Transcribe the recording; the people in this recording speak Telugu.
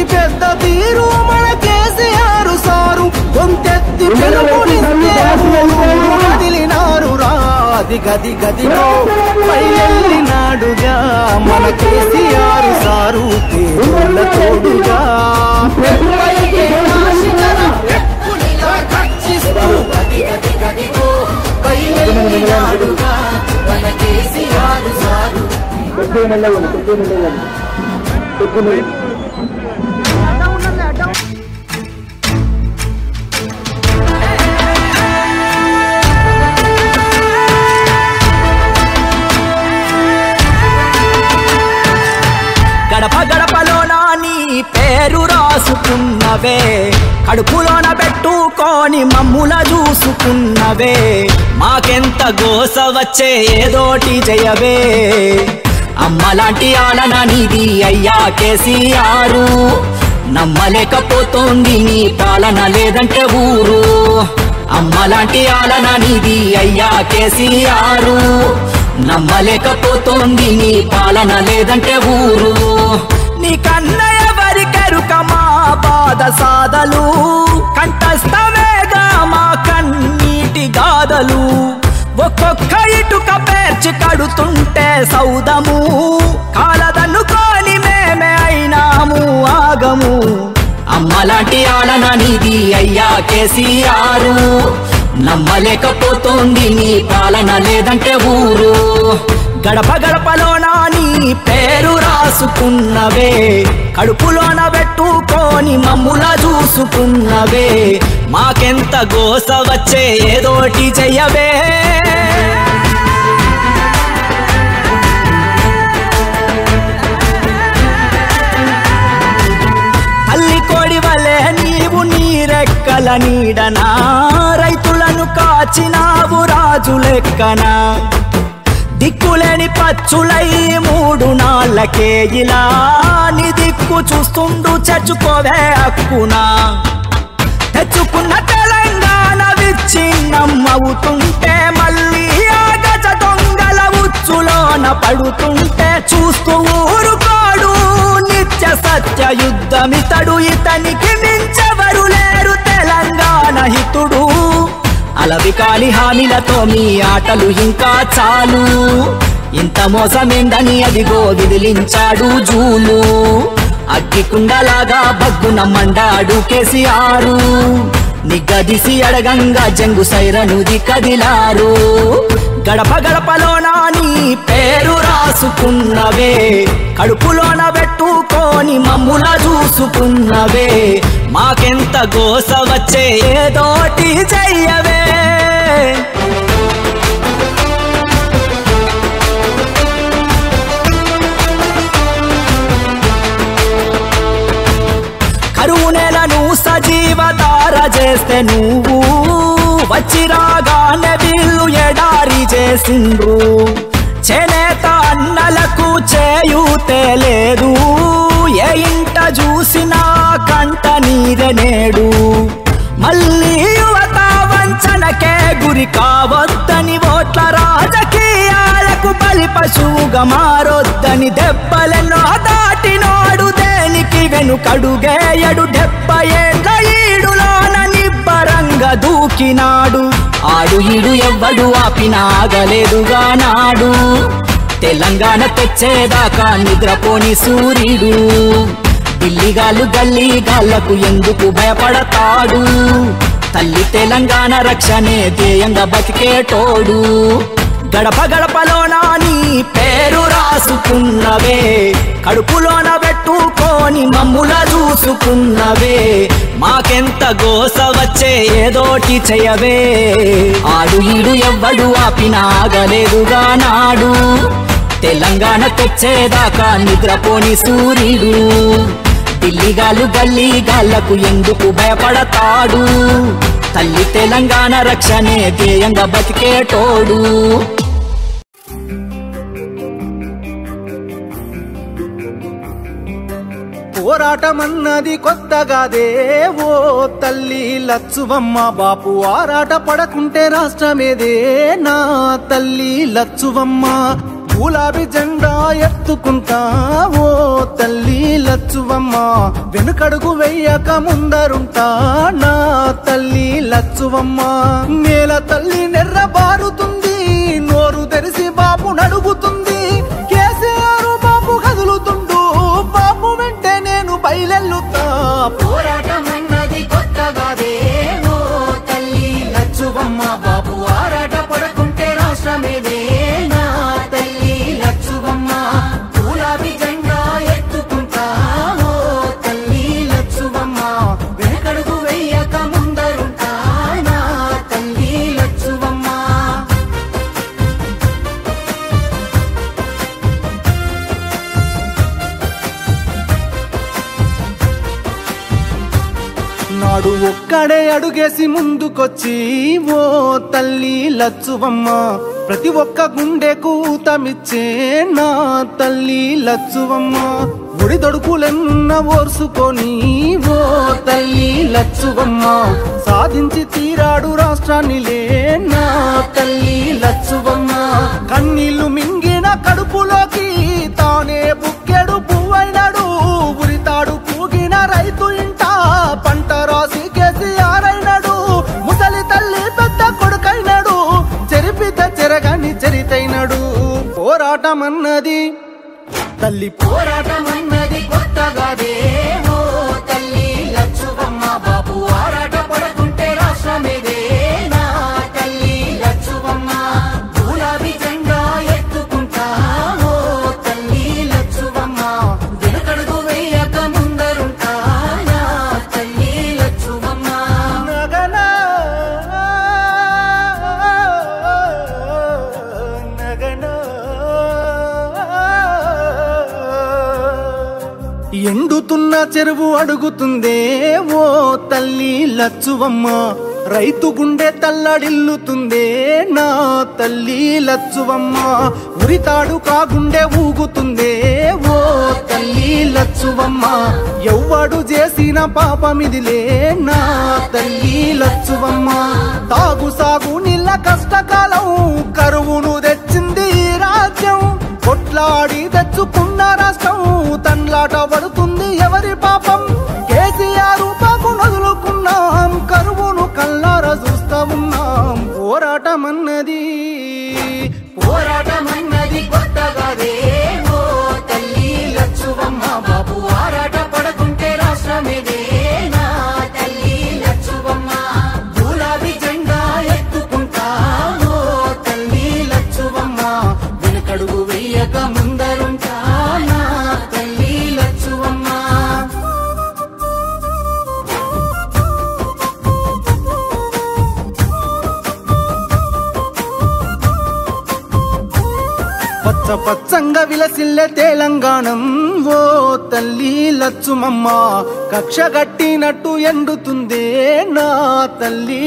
అతి పెద్ద తీరు మన కేసీఆర్ సారు కొంతెత్తి పిలుపునిస్తే కదిలినారు రా గది గదిలో పైకెళ్ళినాడుగా మన కేసీఆర్ సారు పేరుల తోడుగా పైకెళ్ళినాడుగా మన కేసీఆర్ సారు గడప గడపలోన నీ పేరు రాసుకున్నవే కడుపులోన పెట్టుకొని మమ్ముల చూసుకున్నవే మాకెంత గోస వచ్చే ఏదోటి జయవే అమ్మలాంటి ఆలన నీది అయ్యా కేసీఆర్ నమ్మలేకపోతోంది నీ పాలన లేదంటే ఊరు అమ్మలాంటి ఆలన నీది అయ్యా కేసీఆర్ నమ్మలేకపోతోంది నీ పాలన లేదంటే ఊరు నీ కన్న ఎవరికెరుక మా బాధ సాధలు కంఠస్థమేగా మా కన్నీటి గాథలు ఒక్కొక్క ఇటుక పేర్చి కడుతుంటే సౌదము కాలదన్నుకొని మేమే అయినాము ఆగము అమ్మలాంటి ఆలన నీది అయ్యా కేసీఆర్ నమ్మలేకపోతోంది నీ పాలన లేదంటే ఊరు గడప గడపలోన నీ పేరు రాసుకున్నవే కడుపులోన పెట్టుకొని మమ్ముల చూసుకున్నవే మాకెంత గోస వచ్చే ఏదోటి చెయ్యవే తల్లి కోడి వలె నీవు నీరెక్కల నీడనా రైతులను కాచినావు రాజు లెక్కనా దిక్కులేని పచ్చులై 3 నాళ్ళకే ఇలా నీ దిక్కు చూస్తుండు చచ్చుకోవే హక్కునా తెచ్చుకున్న తెలంగాణ విచ్ఛిన్నమవుతుంటే మళ్ళీ ఆ గజ దొంగల ఉచ్చులోన పడుతుంటే చూస్తూ ఊరుకోడు నిత్య సత్య యుద్ధమితడు ఇతనికి మించెవరు లేరు తెలంగాణ హితుడు అలవి కాలి హామీలతో మీ ఆటలు ఇంకా చాలు ఇంత మోసమేందని అదిగో విదిలించాడు జూలు అగ్గికుండలాగా బగ్గున మండాడు కేసీఆర్ నిగ్గదిసి అడగంగా జంగు సైరనుది కదిలారు గడప గడపలోన నీ పేరు రాసుకున్నవే కడుపులోన పెట్టుకొని మమ్ముల చూసుకున్నవే మాకెంత గోస వచ్చే ఏదోటి చెయ్యవే కరువు నెలను సజీవధార చేస్తే నువ్వు వచ్చి రాగానే వీళ్ళు ఎడారి చేసిండ్రు చేనేత అన్నలకు చేయూతే లేదు ఏ ఇంట చూసినా కంట నీరే నేడు మళ్ళీ యువత వంచనకే గురి కావద్దని ఓట్ల రాజకీయాలకు బలి పశువుగా మారొద్దని దెబ్బలెన్నో దాటినోడు దేనికి వెనుకడుగేయడు 70 ఏళ్ళ ఈడులోన నిబ్బరంగా దూకినాడు ఆడు ఈడు ఎవ్వడు ఆపినాగలేదుగా నాడు తెలంగాణ తెచ్చేదాకా నిద్రపోని సూర్యుడు ఢిల్లీగాళ్ళు గల్లీగాళ్లకు ఎందుకు భయపడతాడు తల్లి తెలంగాణ రక్షణే ధ్యేయంగా బతికేటోడు గడప గడపలోన నీ పేరు రాసుకున్నవే కడుపులోన పెట్టుకొని మమ్ముల చూసుకున్నవే మాకెంత గోస వచ్చే ఏదోటి చెయ్యవే ఆడు ఈడు ఎవ్వడు ఆపినాగలేదుగా నాడు తెలంగాణ తెచ్చేదాకా నిద్రపోని సూర్యుడు ఢిల్లీగాళ్ళు గల్లీగాళ్లకు ఎందుకు భయపడతాడు తల్లి తెలంగాణ రక్షణే ధ్యేయంగా బతికేటోడు పోరాటమన్నది కొత్తగాదే ఓ తల్లి లచ్చువమ్మ బాపు ఆరాట పడకుంటే రాష్ట్రమేదే నా తల్లి లచ్చువమ్మ గులాబీ జెండా ఎత్తుకుంటా ఓ తల్లి లచ్చు లచ్చువమ్మ వెనుకడుగు వెయ్యక ముందరుంటా నా తల్లి లచ్చువమ్మ నేల తల్లి నెర్ర బారుతుంది నోరు తెరిసి బాపు నడుగుతుంది కేసీఆర్ బాపు కదులుతుండు బాపు వెంటే నేను బయలెల్లుతా పోరాటం అన్నది కొత్తగాదే ఓ తల్లి లచ్చువమ్మ బాపు ఆరాట పడకుంటే రాష్ట్రమేదే నా తల్లి లచ్చువమ్మ గులాబీ జెండా ఎత్తుకుంటా ఓ తల్లి లచ్చువమ్మ వెనకడుగు వెయ్యక ముందరుంటా నా తల్లి లచ్చువమ్మ నాడు ఒక్కడే అడుగేసి ముందుకొచ్చి ఓ తల్లి లచ్చువమ్మ ప్రతి ఒక్క గుండెకు ఊతమిచ్చే నా తల్లి లచ్చువమ్మ ఒడిదొడుకులెన్న ఓర్సుకొని ఓ తల్లి లచ్చువమ్మ సాధించి తీరాడు రాష్ట్రాన్నిలే నా తల్లి లచ్చువమ్మ కన్నీళ్లు మింగిన కడుపులోకి తానే బుక్కెడు పువ్వైనాడు ఉరితాడు పూగిన రైతు ఇంట పంట రాసి కేసీఆర్ అయినాడు ముసలి తల్లి పెద్ద కొడుకైనాడు చెరిపితే చెరగని చరితైనాడు పోరాటం అన్నది తల్లి పోరాటం అన్నది కొత్తగాదే ఓ తల్లి లచ్చువమ్మ బాపు ఆరాట పడకుంటే రాష్ట్రమేదే నా తల్లి లచ్చువమ్మ గులాబీ జెండా ఎత్తుకుంటా ఓ తల్లి లచ్చువమ్మ వెనకడుగు వేయక ముందరుంటా నా తల్లి లచ్చువమ్మ నగనా నగనా ఎండుతున్న చెరువు అడుగుతుందే ఓ తల్లి లచ్చువమ్మ రైతు గుండె తల్లడిల్లుతుందే నా తల్లి లచ్చువమ్మ ఉరితాడు కాగుండె ఊగుతుందే ఓ తల్లి లచ్చువమ్మ ఎవ్వడు చేసిన పాపమిదిలే నా తల్లి లచ్చువమ్మ తాగు సాగు నీళ్ళ కష్టకాలం కరువును తెచ్చింది ఈ రాజ్యం కొట్లాడి తెచ్చుకున్న రాష్ట్రం తన్లాట పడుతుంది ఎవరి పాపం కేసీఆర్ బాబు నదులుకున్నాం కరువును కల్లారా చూస్తా ఉన్నాం పోరాటం అన్నది కొత్తగాదే ఓ తల్లి లచ్చువమ్మ బాబు ఆరాట పడకుంటే రాష్ట్రమేదే నా తల్లి లచ్చువమ్మ గులాబీ జెండా ఎత్తుకుంటా ఓ తల్లి లచ్చువమ్మ వెనకడుగు వెయ్యక ముందరుంటా నా తల్లి లచ్చువమ్మ పచ్చ పచ్చంగా విలసిల్లే తెలంగాణం ఓ తల్లి లచ్చుమమ్మ కక్ష గట్టినట్టు ఎండుతుందే నా తల్లి